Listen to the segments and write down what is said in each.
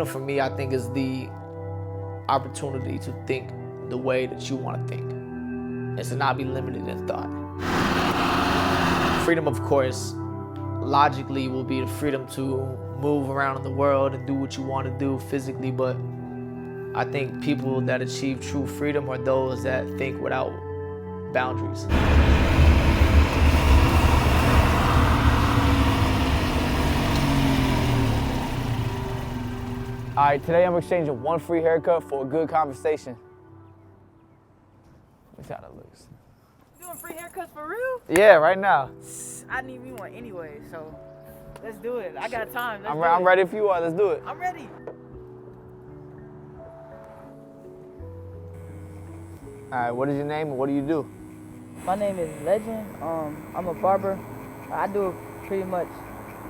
freedom for me, I think, is the opportunity to think the way that you want to think and to not be limited in thought. Freedom, of course, logically will be the freedom to move around in the world and do what you want to do physically, but I think people that achieve true freedom are those that think without boundaries. All right, today I'm exchanging one free haircut for a good conversation. Let's see how that looks. You doing free haircuts for real? Yeah, right now. I need me one anyway, so let's do it. I got time. I'm ready if you are. Let's do it. I'm ready. All right, what is your name and what do you do? My name is Legend. I'm a barber. I do pretty much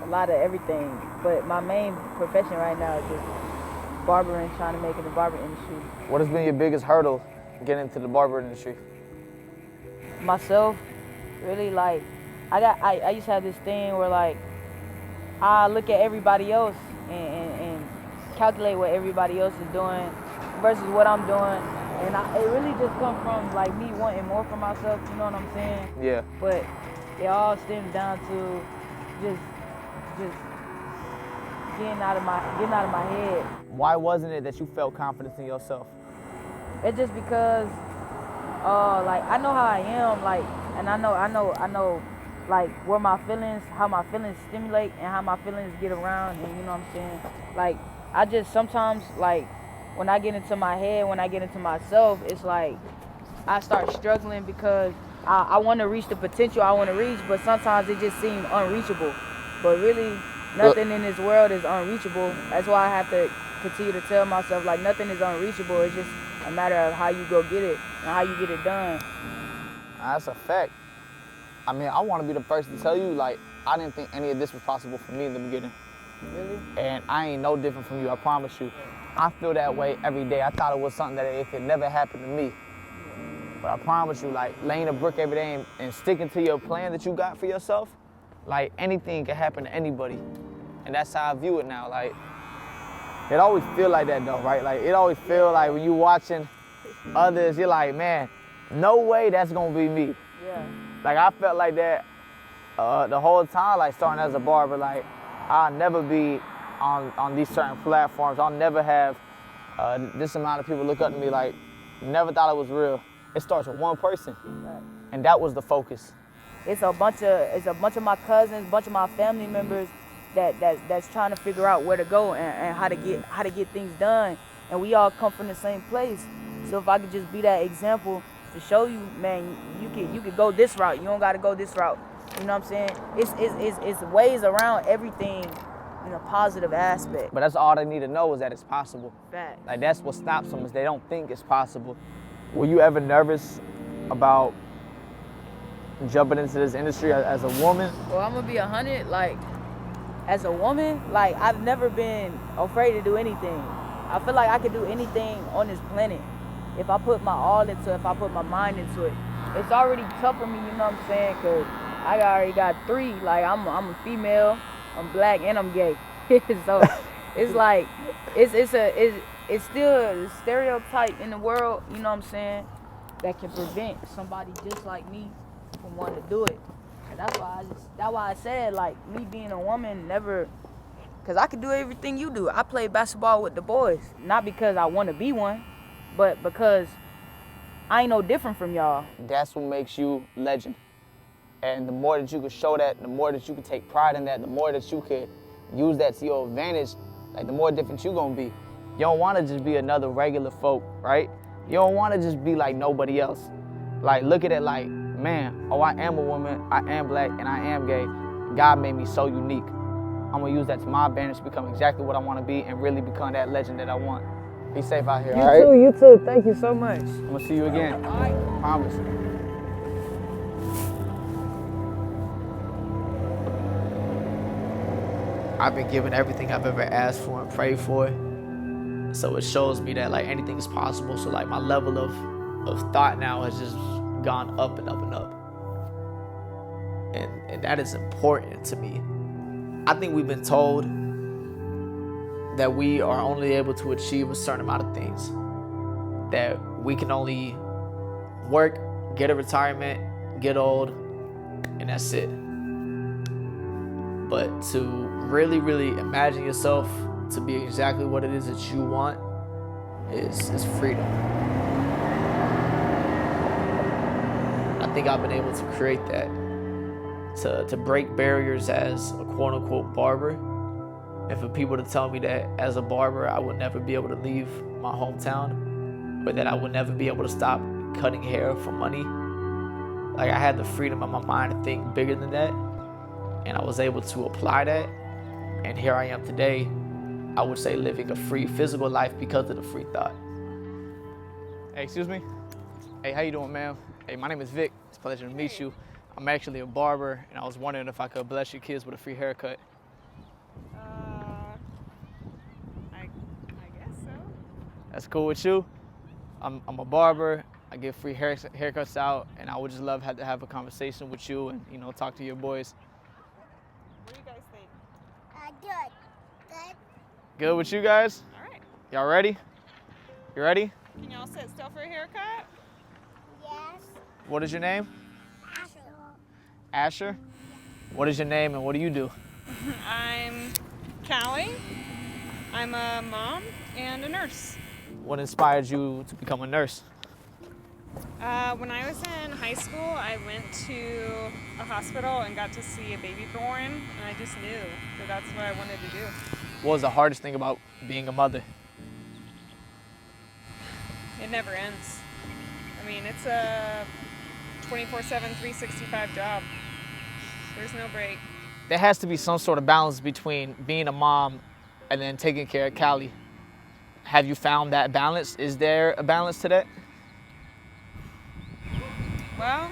a lot of everything, but my main profession right now is just barbering, trying to make it in the barber industry. What has been your biggest hurdle getting into the barber industry? Myself, really, like, I used to have this thing where, like, I look at everybody else and calculate what everybody else is doing versus what I'm doing. And it really just comes from, like, me wanting more for myself, you know what I'm saying? Yeah. But it all stems down to just getting out of my head. Why wasn't it that you felt confidence in yourself? It's just because, like, I know how I am, like, and I know, like, where my feelings, how my feelings stimulate and how my feelings get around, and you know what I'm saying? Like, I just sometimes, like, when I get into my head, when I get into myself, it's like I start struggling because I want to reach the potential I want to reach, but sometimes it just seems unreachable. But really, nothing in this world is unreachable. That's why I have to continue to tell myself, like, nothing is unreachable. It's just a matter of how you go get it and how you get it done. That's a fact. I mean, I want to be the first to tell you, like, I didn't think any of this was possible for me in the beginning. Really? And I ain't no different from you, I promise you. I feel that way every day. I thought it was something that it could never happen to me. But I promise you, like, laying a brick every day and sticking to your plan that you got for yourself, like, anything can happen to anybody. And that's how I view it now. Like, it always feel like that though, right? Like, it always feel like when you watching others, you're like, man, no way that's gonna be me. Yeah. Like, I felt like that the whole time, like, starting as a barber. Like, I'll never be on these certain platforms. I'll never have this amount of people look up to me. Like, never thought it was real. It starts with one person, Right. and that was the focus. It's a bunch of my cousins, a bunch of my family members that's trying to figure out where to go and how to get things done. And we all come from the same place. So if I could just be that example to show you, man, you could go this route. You don't got to go this route. You know what I'm saying? It's ways around everything in a positive aspect. But that's all they need to know is that it's possible. Fact. Like, that's what stops them, is they don't think it's possible. Were you ever nervous about jumping into this industry as a woman? Well, I'm gonna be 100. Like, as a woman, like, I've never been afraid to do anything. I feel like I could do anything on this planet if I put my all into it, if I put my mind into it. It's already tough for me, you know what I'm saying? Cause I already got 3. Like, I'm a female, I'm black, and I'm gay. So it's like it's still a stereotype in the world, you know what I'm saying, that can prevent somebody just like me from wanting to do it. And that's why I said, like, me being a woman never, because I could do everything you do. I play basketball with the boys, not because I want to be one, but because I ain't no different from y'all. That's what makes you legend. And the more that you can show that, the more that you can take pride in that, the more that you could use that to your advantage, like, the more different you gonna be. You don't wanna just be another regular folk, right? You don't wanna just be like nobody else. Like, look at it like, man, oh, I am a woman, I am black, and I am gay. God made me so unique. I'm gonna use that to my advantage to become exactly what I wanna be and really become that legend that I want. Be safe out here, all right? You too. Thank you so much. I'm gonna see you again. All right. Promise. I've been given everything I've ever asked for and prayed for. So it shows me that, like, anything is possible. So, like, my level of thought now has just gone up and up and up. And that is important to me. I think we've been told that we are only able to achieve a certain amount of things. That we can only work, get a retirement, get old, and that's it. But to really, really imagine yourself to be exactly what it is that you want is freedom. I think I've been able to create that, to break barriers as a quote-unquote barber, and for people to tell me that as a barber I would never be able to leave my hometown, or that I would never be able to stop cutting hair for money. Like, I had the freedom in my mind to think bigger than that, and I was able to apply that, and here I am today, I would say living a free physical life because of the free thought. Hey, excuse me? Hey, how you doing, ma'am? Hey, my name is Vic. It's a pleasure to meet you. I'm actually a barber, and I was wondering if I could bless your kids with a free haircut. I guess so. That's cool with you? I'm a barber. I give free haircuts out, and I would just love to have a conversation with you and, you know, talk to your boys. What do you guys think? Good. Good. Good with you guys? All right. Y'all ready? You ready? Can y'all sit still for a haircut? Yes. What is your name? Asher. Asher? What is your name and what do you do? I'm Callie. I'm a mom and a nurse. What inspired you to become a nurse? When I was in high school, I went to a hospital and got to see a baby born, and I just knew that that's what I wanted to do. What was the hardest thing about being a mother? It never ends. I mean, it's a 24/7, 365 job. There's no break. There has to be some sort of balance between being a mom and then taking care of Callie. Have you found that balance? Is there a balance to that? Well,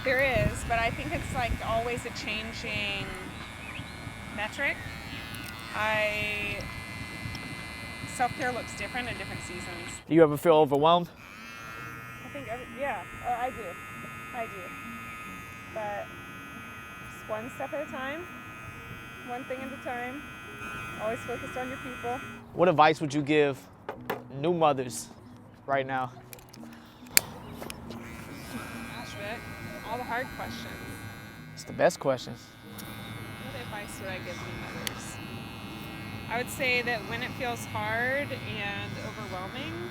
there is, but I think it's like always a changing metric. Self-care looks different in different seasons. Do you ever feel overwhelmed? I think, yeah, I do. But just one step at a time, one thing at a time, always focused on your people. What advice would you give new mothers right now? Gosh, Vic, all the hard questions. It's the best questions. What advice would I give new mothers? I would say that when it feels hard and overwhelming,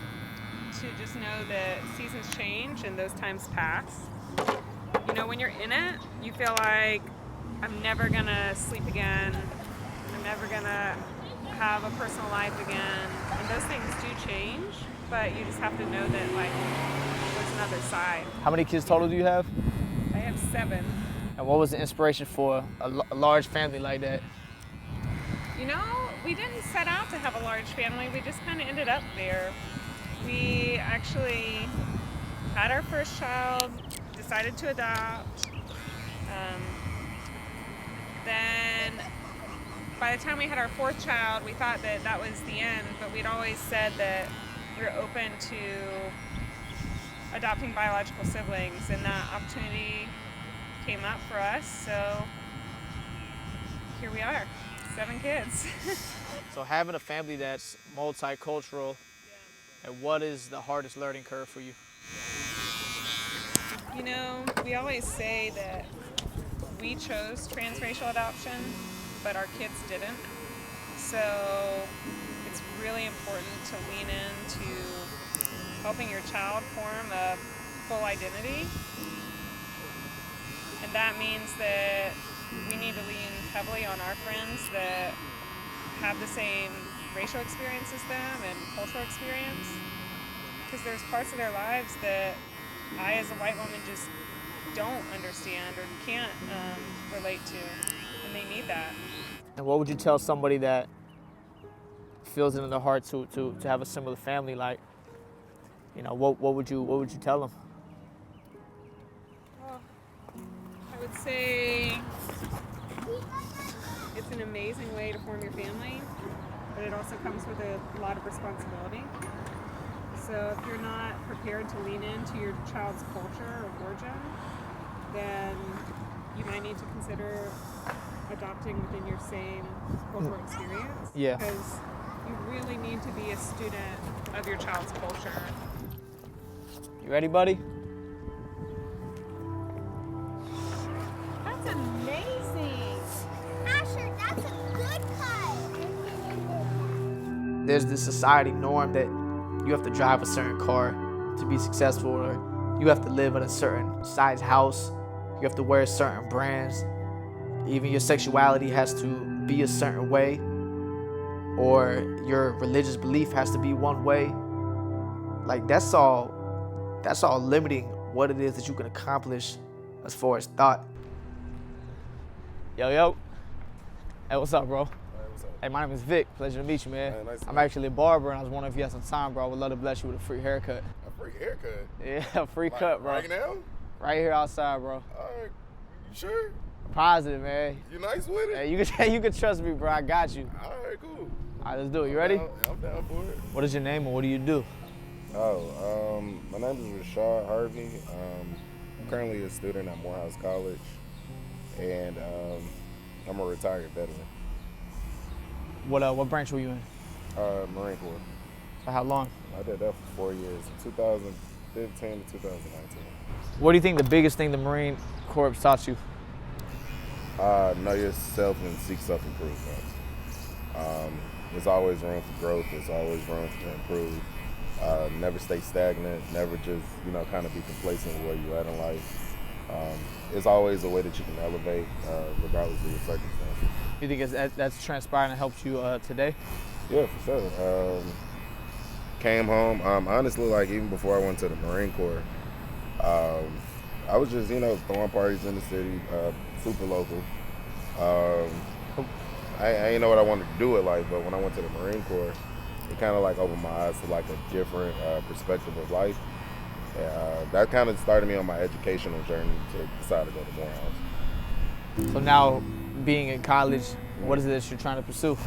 to just know that seasons change and those times pass. You know, when you're in it, you feel like, I'm never gonna sleep again, I'm never gonna have a personal life again, and those things do change, but you just have to know that, like, there's another side. How many kids total do you have? I have 7. And what was the inspiration for a large family like that? You know, we didn't set out to have a large family, we just kind of ended up there. We actually had our first child, decided to adopt. Then by the time we had our 4th child, we thought that that was the end, but we'd always said that we were open to adopting biological siblings, and that opportunity came up for us, so here we are, 7 kids. So having a family that's multicultural, and what is the hardest learning curve for you? You know, we always say that we chose transracial adoption, but our kids didn't. So it's really important to lean into helping your child form a full identity. And that means that we need to lean heavily on our friends that have the same racial experience as them and cultural experience. Because there's parts of their lives that I, as a white woman, just don't understand or can't relate to, and they need that. And what would you tell somebody that feels it in their heart to have a similar family? Like, you know, what would you tell them? Well, I would say it's an amazing way to form your family, but it also comes with a lot of responsibility. So if you're not prepared to lean into your child's culture or origin, then you might need to consider adopting within your same cultural experience. Yeah. Because you really need to be a student of your child's culture. You ready, buddy? That's amazing. Asher, that's a good cut. There's this society norm that you have to drive a certain car to be successful, or you have to live in a certain size house, you have to wear certain brands, even your sexuality has to be a certain way, or your religious belief has to be one way. Like that's all limiting what it is that you can accomplish as far as thought. Yo. Hey, what's up, bro? Hey, what's up? Hey, my name is Vic. Pleasure to meet you, man. Hey, nice to I'm meet you. actually a barber, and I was wondering if you had some time, bro. I would love to bless you with a free haircut. A free haircut? Yeah, a free Like, cut, bro. Right now? Right here outside, bro. All right. You sure? Positive, man. You nice with it? Hey, you can trust me, bro. I got you. All right, cool. All right, let's do it. You ready? I'm down for it. What is your name and what do you do? My name is Rashad Harvey. I'm currently a student at Morehouse College, and I'm a retired veteran. What branch were you in? Marine Corps. For how long? I did that for 4 years, 2015 to 2019. What do you think the biggest thing the Marine Corps taught you? Know yourself and seek self-improvement. There's always room for growth. There's always room to improve. Never stay stagnant. Never just, kind of be complacent with where you're at in life. There's always a way that you can elevate, regardless of your circumstances. You think that's transpired and helped you today? Yeah, for sure. Came home. Honestly, like even before I went to the Marine Corps, I was just, throwing parties in the city, super local. I didn't know what I wanted to do with life, but when I went to the Marine Corps, it kind of like opened my eyes to like a different perspective of life. That kind of started me on my educational journey to decide to go to Morehouse. So now, being in college, what is it that you're trying to pursue?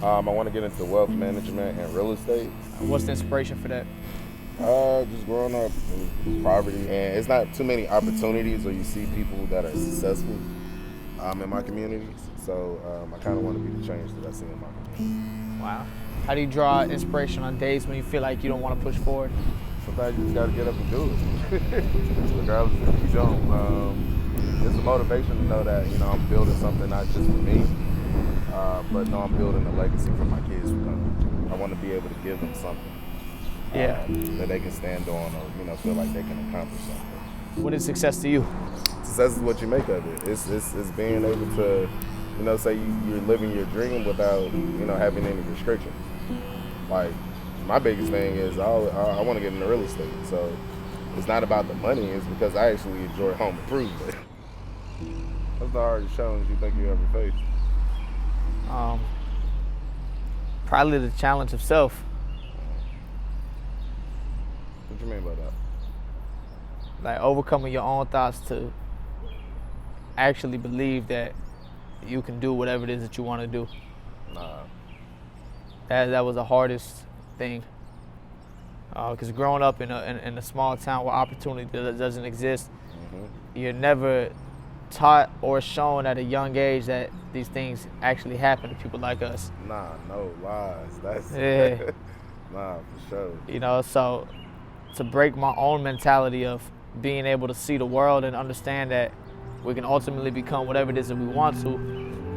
I want to get into wealth management and real estate. What's the inspiration for that? Just growing up in poverty, and it's not too many opportunities where you see people that are successful in my communities. So I kind of want to be the change that I see in my community. Wow. How do you draw inspiration on days when you feel like you don't want to push forward? Sometimes you just got to get up and do it, regardless if you don't. It's a motivation to know that I'm building something not just for me, but no, I'm building a legacy for my kids to come. I want to be able to give them something. That they can stand on, or feel like they can accomplish something. What is success to you? Success is what you make of it. It's being able to, say you're living your dream without, having any restrictions. Like my biggest thing is I want to get into real estate. So it's not about the money. It's because I actually enjoy home improvement. What's the hardest challenge you think you ever faced? Probably the challenge of self. What you mean by that? Like overcoming your own thoughts to actually believe that you can do whatever it is that you want to do. Nah. That was the hardest thing. Because growing up in a small town where opportunity doesn't exist, you're never taught or shown at a young age that these things actually happen to people like us. Nah, no lies. That's Yeah. Nah, for sure. So to break my own mentality of being able to see the world and understand that we can ultimately become whatever it is that we want to,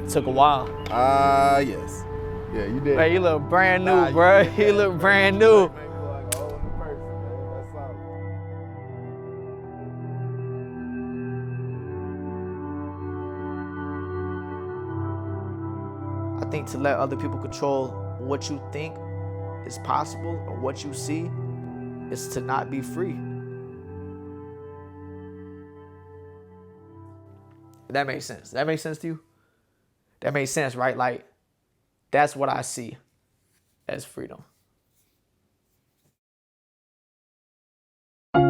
it took a while. Yes. Yeah, you did. Man, you look brand new, Nah, bro. did You that. look brand new. Make me look like a whole new person, man. That's solid. I think to let other people control what you think is possible or what you see is to not be free. That makes sense. That makes sense to you? That makes sense, right? Like, that's what I see as freedom. I'm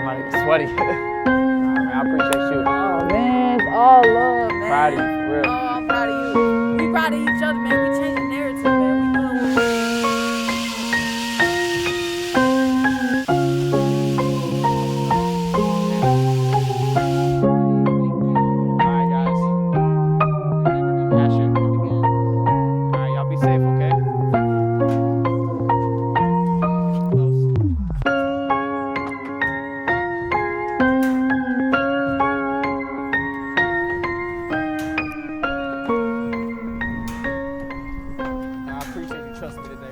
about to get sweaty. Nah, man, I appreciate you. Oh man, it's all love, man. Proud of you.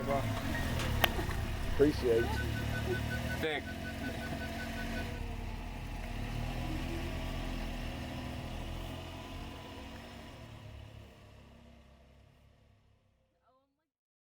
bro. Appreciate you. Thick.